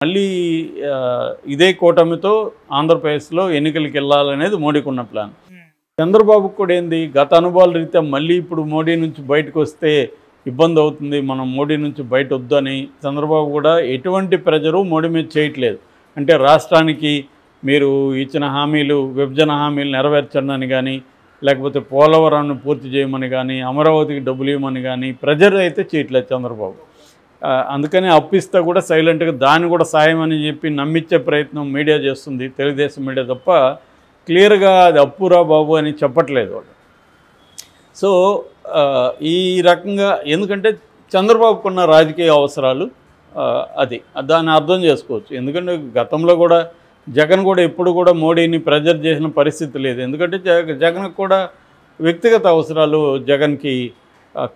మళ్ళీ ఇదే కూటమితో ఆంధ్రప్రదేశ్లో ఎన్నికలకు వెళ్ళాలనేది మోడీకి ఉన్న ప్లాన్. చంద్రబాబుకు కూడా ఏంది, గత అనుభవాల రీత్యా మళ్ళీ ఇప్పుడు మోడీ నుంచి బయటకు వస్తే ఇబ్బంది అవుతుంది, మనం మోడీ నుంచి బయట వద్దని చంద్రబాబు కూడా ఎటువంటి ప్రెజరు మోడీ మీద చేయట్లేదు. అంటే రాష్ట్రానికి మీరు ఇచ్చిన హామీలు, విభజన హామీలు నెరవేర్చండి కానీ, లేకపోతే పోలవరాన్ని పూర్తి చేయమని కానీ, అమరావతికి డబ్బులు ఇవ్వమని కానీ ప్రెజర్ అయితే చేయట్లేదు చంద్రబాబు. అందుకని అప్పిస్తా కూడా సైలెంట్గా దాన్ని కూడా సాయం అని చెప్పి నమ్మించే ప్రయత్నం మీడియా చేస్తుంది, తెలుగుదేశం మీడియా తప్ప క్లియర్గా అది అప్పురా బాబు అని చెప్పట్లేదు వాళ్ళు. సో ఈ రకంగా ఎందుకంటే చంద్రబాబుకున్న రాజకీయ అవసరాలు అది దాన్ని అర్థం చేసుకోవచ్చు. ఎందుకంటే గతంలో కూడా జగన్ కూడా ఎప్పుడు కూడా మోడీని ప్రెజర్ చేసిన పరిస్థితి లేదు. ఎందుకంటే జగన్కి కూడా వ్యక్తిగత అవసరాలు, జగన్కి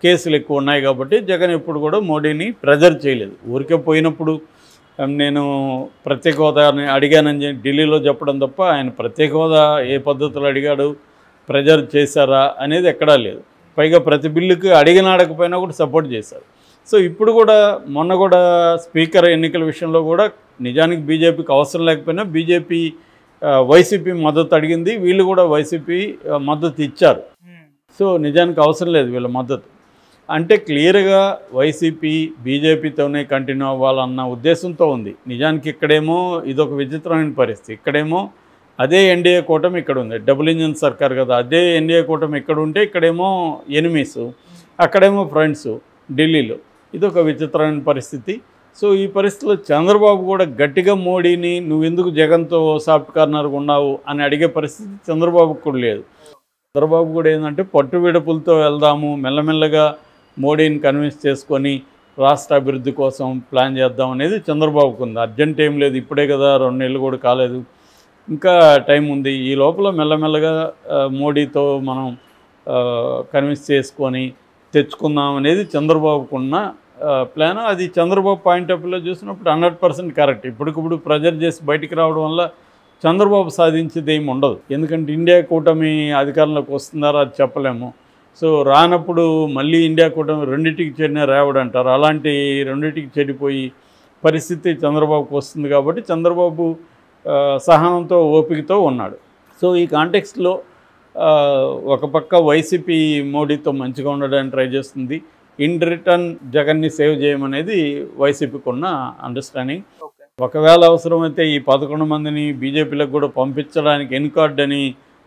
కేసులు ఎక్కువ ఉన్నాయి కాబట్టి జగన్ ఎప్పుడు కూడా మోడీని ప్రెజర్ చేయలేదు. ఊరికే పోయినప్పుడు నేను ప్రత్యేక హోదాని అడిగానని ఢిల్లీలో చెప్పడం తప్ప ఆయన ప్రత్యేక హోదా ఏ పద్ధతిలో అడిగాడు, ప్రెజర్ చేశారా అనేది ఎక్కడా లేదు. పైగా ప్రతి బిల్లుకి అడిగిన అడగకపోయినా కూడా సపోర్ట్ చేశారు. సో ఇప్పుడు కూడా మొన్న కూడా స్పీకర్ ఎన్నికల విషయంలో కూడా నిజానికి బీజేపీకి అవసరం లేకపోయినా బీజేపీ వైసీపీ మద్దతు అడిగింది, వీళ్ళు కూడా వైసీపీ మద్దతు ఇచ్చారు. సో నిజానికి అవసరం లేదు వీళ్ళ మద్దతు. అంటే క్లియర్గా వైసీపీ బీజేపీతోనే కంటిన్యూ అవ్వాలన్న ఉద్దేశంతో ఉంది. నిజానికి ఇక్కడేమో ఇదొక విచిత్రమైన పరిస్థితి. ఇక్కడేమో అదే ఎన్డీఏ కూటమి ఇక్కడ ఉంది, డబుల్ ఇంజిన్ సర్కార్ కదా, అదే ఎన్డీఏ కూటమి ఇక్కడ ఉంటే ఇక్కడేమో ఎనిమీస్, అక్కడేమో ఫ్రెండ్స్ ఢిల్లీలో. ఇదొక విచిత్రమైన పరిస్థితి. సో ఈ పరిస్థితిలో చంద్రబాబు కూడా గట్టిగా మోడీని నువ్వెందుకు జగన్తో సాఫ్ట్ కార్నర్గా ఉన్నావు అని అడిగే పరిస్థితి చంద్రబాబుకు కూడా లేదు. చంద్రబాబు కూడా ఏంటంటే పట్టు విడుపులతో వెళ్దాము, మెల్లమెల్లగా మోడీని కన్విన్స్ చేసుకొని రాష్ట్ర అభివృద్ధి కోసం ప్లాన్ చేద్దాం అనేది చంద్రబాబుకు ఉంది. అర్జెంట్ ఏం లేదు, ఇప్పుడే కదా 2 నెలలు కూడా కాలేదు, ఇంకా టైం ఉంది. ఈ లోపల మెల్లమెల్లగా మోడీతో మనం కన్విన్స్ చేసుకొని తెచ్చుకుందాం అనేది చంద్రబాబుకున్న ప్లాన్. అది చంద్రబాబు పాయింట్ ఆఫ్ వ్యూలో చూసినప్పుడు 100% కరెక్ట్. ఇప్పటికిప్పుడు ప్రెజర్ చేసి బయటికి రావడం వల్ల చంద్రబాబు సాధించేది ఏమి ఉండదు. ఎందుకంటే ఇండియా కూటమి అధికారంలోకి వస్తున్నారో అది చెప్పలేము. సో రానప్పుడు మళ్ళీ ఇండియా కూటమి రెండింటికి చెడిన రేవడు అంటారు, అలాంటి రెండింటికి చెడిపోయి పరిస్థితి చంద్రబాబుకు వస్తుంది. కాబట్టి చంద్రబాబు సహనంతో ఓపికతో ఉన్నాడు. సో ఈ కాంటెక్స్ట్లో ఒక పక్క వైసీపీ మోడీతో మంచిగా ఉండడానికి ట్రై చేస్తుంది, ఇన్ రిటర్న్ జగన్ని సేవ్ చేయమనేది వైసీపీకి ఉన్న అండర్స్టాండింగ్. ఒకవేళ అవసరమైతే ఈ 11 మందిని బీజేపీలకు కూడా పంపించడానికి ఎన్కార్డ్ అని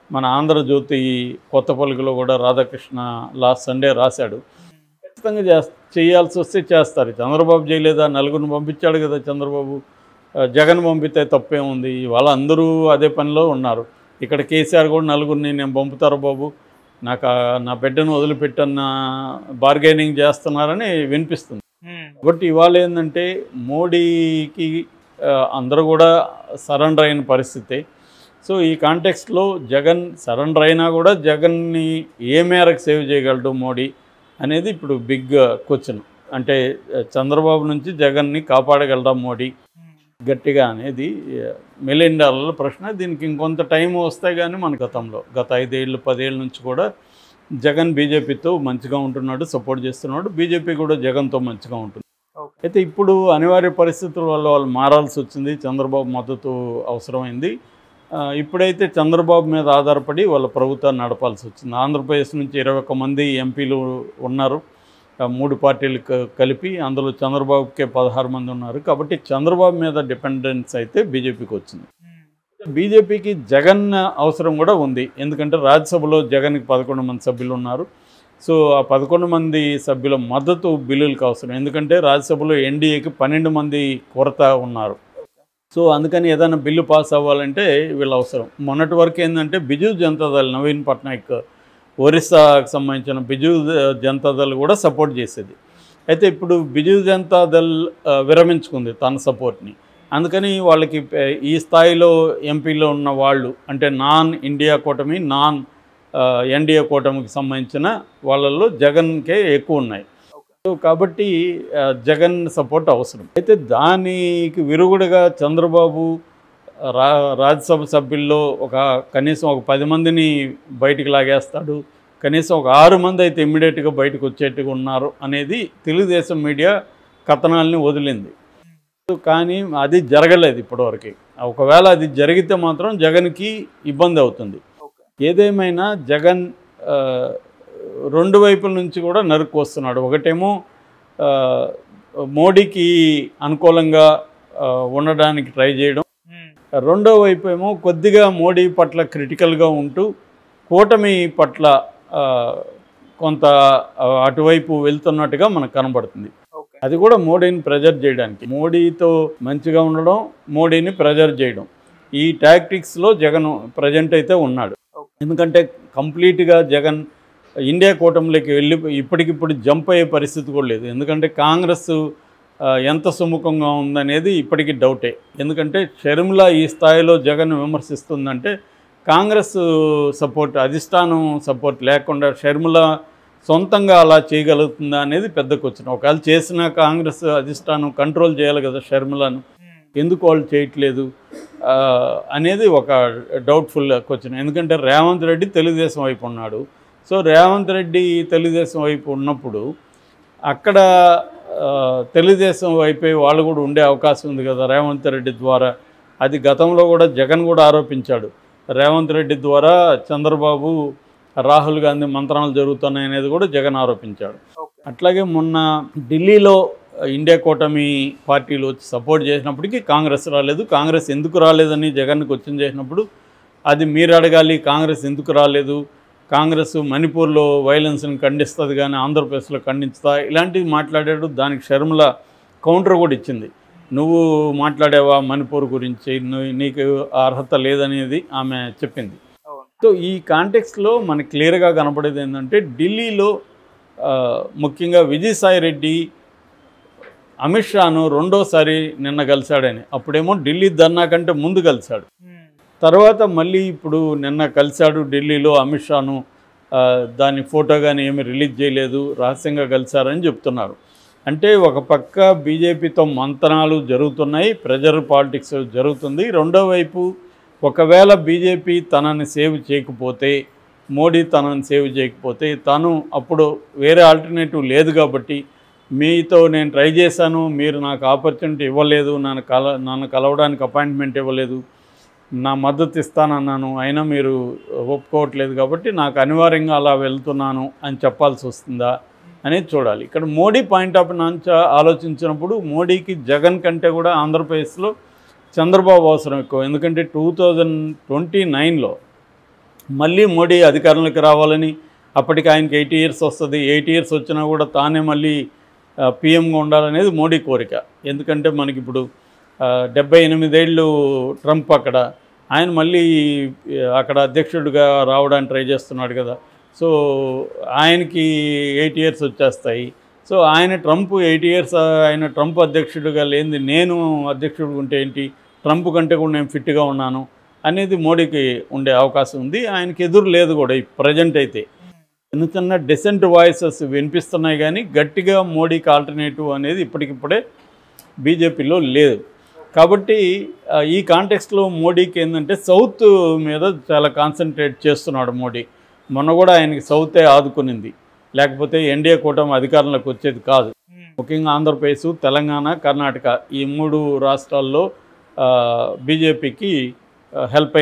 మన ఆంధ్రజ్యోతి కొత్త పలుకులో కూడా రాధాకృష్ణ లాస్ట్ సండే రాశాడు. ఖచ్చితంగా చేయాల్సి వస్తే చేస్తారు. చంద్రబాబు చేయలేదా, నలుగురిని పంపించాడు కదా చంద్రబాబు, జగన్ పంపితే తప్పేముంది. ఇవాళ అందరూ అదే పనిలో ఉన్నారు. ఇక్కడ కేసీఆర్ కూడా నలుగురిని నేను పంపుతారు బాబు, నాకు నా బిడ్డను వదిలిపెట్టన్న బార్గెనింగ్ చేస్తున్నారని వినిపిస్తుంది. కాబట్టి ఇవాళ ఏంటంటే మోడీకి అందరూ కూడా సరెండర్ అయిన పరిస్థితి. సో ఈ కాంటెక్స్ట్లో జగన్ సరెండర్ అయినా కూడా జగన్ని ఏ మేరకు సేవ్ చేయగలడు మోడీ అనేది ఇప్పుడు బిగ్ క్వశ్చన్. అంటే చంద్రబాబు నుంచి జగన్ని కాపాడగలరా మోడీ గట్టిగా అనేది $1 మిలియన్ ప్రశ్న. దీనికి ఇంకొంత టైం వస్తే కానీ మన గత 5 ఏళ్ళు 10 ఏళ్ళ నుంచి కూడా జగన్ బీజేపీతో మంచిగా ఉంటున్నాడు, సపోర్ట్ చేస్తున్నాడు, బీజేపీ కూడా జగన్తో మంచిగా ఉంటుంది. అయితే ఇప్పుడు అనివార్య పరిస్థితుల వల్ల వాళ్ళు మారాల్సి వచ్చింది, చంద్రబాబు మద్దతు అవసరమైంది. ఇప్పుడైతే చంద్రబాబు మీద ఆధారపడి వాళ్ళ ప్రభుత్వాన్ని నడపాల్సి వచ్చింది. ఆంధ్రప్రదేశ్ నుంచి 21 మంది ఎంపీలు ఉన్నారు, 3 పార్టీలు కలిపి, అందులో చంద్రబాబుకే 16 మంది ఉన్నారు. కాబట్టి చంద్రబాబు మీద డిపెండెన్స్ అయితే బీజేపీకి వచ్చింది. బీజేపీకి జగన్ అవసరం కూడా ఉంది. ఎందుకంటే రాజ్యసభలో జగన్కి 11 మంది సభ్యులు ఉన్నారు. సో ఆ 11 మంది సభ్యుల మద్దతు బిల్లులకు అవసరం. ఎందుకంటే రాజ్యసభలో ఎన్డీఏకి 12 మంది కొరత ఉన్నారు. సో అందుకని ఏదైనా బిల్లు పాస్ అవ్వాలంటే వీళ్ళు అవసరం. మొన్నటి వరకు ఏంటంటే బిజు జనతాదళ్, నవీన్ పట్నాయక్ ఒరిస్సాకు సంబంధించిన బిజు జనతాదళ్ కూడా సపోర్ట్ చేసేది. అయితే ఇప్పుడు బిజు జనతాదళ్ విరమించుకుంది తన సపోర్ట్ని. అందుకని వాళ్ళకి ఈ స్థాయిలో ఎంపీలో ఉన్న వాళ్ళు అంటే నాన్ ఇండియా కూటమి, నాన్ ఎన్డీఏ కూటమికి సంబంధించిన వాళ్ళల్లో జగన్కే ఎక్కువ ఉన్నాయి. సో కాబట్టి జగన్ సపోర్ట్ అవసరం. అయితే దానికి విరుగుడుగా చంద్రబాబు రాజ్యసభ సభ్యుల్లో కనీసం ఒక 10 మందిని బయటికి లాగేస్తాడు, కనీసం ఒక 6 మంది అయితే ఇమ్మీడియట్గా బయటకు వచ్చేట్టుగా ఉన్నారు అనేది తెలుగుదేశం మీడియా కథనాలని వదిలింది. కానీ అది జరగలేదు ఇప్పటివరకు. ఒకవేళ అది జరిగితే మాత్రం జగన్కి ఇబ్బంది అవుతుంది. ఏదేమైనా జగన్ రెండు వైపుల నుంచి కూడా నరుక్కు వస్తున్నాడు. ఒకటేమో మోడీకి అనుకూలంగా ఉండడానికి ట్రై చేయడం, రెండో వైపు ఏమో కొద్దిగా మోడీ పట్ల క్రిటికల్గా ఉంటూ కూటమి పట్ల కొంత అటువైపు వెళ్తున్నట్టుగా మనకు కనబడుతుంది. అది కూడా మోడీని ప్రెజర్ చేయడానికి, మోడీతో మంచిగా ఉండడం, మోడీని ప్రెజర్ చేయడం, ఈ టాక్టిక్స్లో జగన్ ప్రజెంట్ అయితే ఉన్నాడు. ఎందుకంటే కంప్లీట్గా జగన్ ఇండియా కూటమిలోకి వెళ్ళి ఇప్పటికిప్పుడు జంప్ అయ్యే పరిస్థితి కూడా లేదు. ఎందుకంటే కాంగ్రెస్ ఎంత సుముఖంగా ఉందనేది ఇప్పటికీ డౌటే. ఎందుకంటే షర్మిల ఈ స్థాయిలో జగన్ విమర్శిస్తుందంటే కాంగ్రెస్ సపోర్ట్, అధిష్టానం సపోర్ట్ లేకుండా షర్మిల సొంతంగా అలా చేయగలుగుతుందా అనేది పెద్ద క్వశ్చన్. ఒకవేళ చేసినా కాంగ్రెస్ అధిష్టానం కంట్రోల్ చేయాలి కదా షర్మిలను, ఎందుకు వాళ్ళు చేయట్లేదు అనేది ఒక డౌట్ఫుల్ క్వశ్చన్. ఎందుకంటే రేవంత్ రెడ్డి తెలుగుదేశం వైపు ఉన్నాడు. సో రేవంత్ రెడ్డి తెలుగుదేశం వైపు ఉన్నప్పుడు అక్కడ తెలుగుదేశం వైపే వాళ్ళు కూడా ఉండే అవకాశం ఉంది కదా రేవంత్ రెడ్డి ద్వారా. అది గతంలో కూడా జగన్ కూడా ఆరోపించాడు, రేవంత్ రెడ్డి ద్వారా చంద్రబాబు రాహుల్ గాంధీ మంత్రాలు జరుగుతున్నాయి అనేది కూడా జగన్ ఆరోపించాడు. అట్లాగే మొన్న ఢిల్లీలో ఇండియా కూటమి పార్టీలు వచ్చి సపోర్ట్ చేసినప్పటికీ కాంగ్రెస్ రాలేదు. కాంగ్రెస్ ఎందుకు రాలేదని జగన్ క్వశ్చన్ చేసినప్పుడు అది మీరు అడగాలి, కాంగ్రెస్ ఎందుకు రాలేదు, కాంగ్రెస్ మణిపూర్లో వైలెన్స్ని ఖండిస్తుంది కానీ ఆంధ్రప్రదేశ్లో ఖండించుతా, ఇలాంటివి మాట్లాడాడు. దానికి షర్మిల కౌంటర్ కూడా ఇచ్చింది, నువ్వు మాట్లాడావా మణిపూర్ గురించి, నీకు అర్హత లేదనేది ఆమె చెప్పింది. సో ఈ కాంటెక్స్లో మనకు క్లియర్గా కనపడేది ఏంటంటే ఢిల్లీలో ముఖ్యంగా విజయసాయి రెడ్డి అమిత్ షాను రెండోసారి నిన్న కలిశాడని. అప్పుడేమో ఢిల్లీ ధర్నా కంటే ముందు కలిశాడు, తర్వాత మళ్ళీ ఇప్పుడు నిన్న కలిశాడు ఢిల్లీలో అమిత్ షాను. దాని ఫోటో కానీ ఏమీ రిలీజ్ చేయలేదు, రహస్యంగా కలిశారని చెప్తున్నారు. అంటే ఒక పక్క బీజేపీతో మంతనాలు జరుగుతున్నాయి, ప్రెజర్ పాలిటిక్స్ జరుగుతుంది. రెండో వైపు ఒకవేళ బీజేపీ తనని సేవ్ చేయకపోతే, మోడీ తనని సేవ్ చేయకపోతే, తను అప్పుడు వేరే ఆల్టర్నేటివ్ లేదు కాబట్టి మీతో నేను ట్రై చేశాను, మీరు నాకు ఆపర్చునిటీ ఇవ్వలేదు, నన్ను కలవడానికి అపాయింట్మెంట్ ఇవ్వలేదు, నా మద్దతు ఇస్తానన్నాను, అయినా మీరు ఒప్పుకోవట్లేదు కాబట్టి నాకు అనివార్యంగా అలా వెళ్తున్నాను అని చెప్పాల్సి వస్తుందా అనేది చూడాలి. ఇక్కడ మోడీ పాయింట్ ఆఫ్ నుంచి ఆలోచించినప్పుడు మోడీకి జగన్ కంటే కూడా ఆంధ్రప్రదేశ్లో చంద్రబాబు అవసరం ఎక్కువ. ఎందుకంటే 2029లో మళ్ళీ మోడీ అధికారంలోకి రావాలని, అప్పటికి ఆయనకి 80 years వస్తుంది, 80 years వచ్చినా కూడా తానే మళ్ళీ పీఎంగా ఉండాలనేది మోడీ కోరిక. ఎందుకంటే మనకి ఇప్పుడు 78 ఏళ్ళు ట్రంప్ అక్కడ, ఆయన మళ్ళీ అక్కడ అధ్యక్షుడిగా రావడానికి ట్రై చేస్తున్నాడు కదా. సో ఆయనకి 80 years వచ్చేస్తాయి. సో ఆయన ట్రంప్ 80 years ఆయన ట్రంప్ అధ్యక్షుడిగా లేనిది నేను అధ్యక్షుడిగా ఉంటే ఏంటి, ట్రంప్ కంటే కూడా నేను ఫిట్గా ఉన్నాను అనేది మోడీకి ఉండే అవకాశం ఉంది. ఆయనకి ఎదురు లేదు కూడా ఈ ప్రజెంట్ అయితే. చిన్న చిన్న డిసెంట్ వాయిసెస్ వినిపిస్తున్నాయి కానీ గట్టిగా మోడీకి ఆల్టర్నేటివ్ అనేది ఇప్పటికిప్పుడే బీజేపీలో లేదు. కాబట్టి ఈ కాంటెక్స్ట్లో మోడీకి ఏంటంటే సౌత్ మీద చాలా కాన్సన్ట్రేట్ చేస్తున్నాడు మోడీ. మొన్న కూడా ఆయనకి సౌతే ఆదుకునింది, లేకపోతే ఎన్డీఏ కూటమి అధికారంలోకి వచ్చేది కాదు. ముఖ్యంగా ఆంధ్రప్రదేశ్, తెలంగాణ, కర్ణాటక ఈ 3 రాష్ట్రాల్లో బీజేపీకి హెల్ప్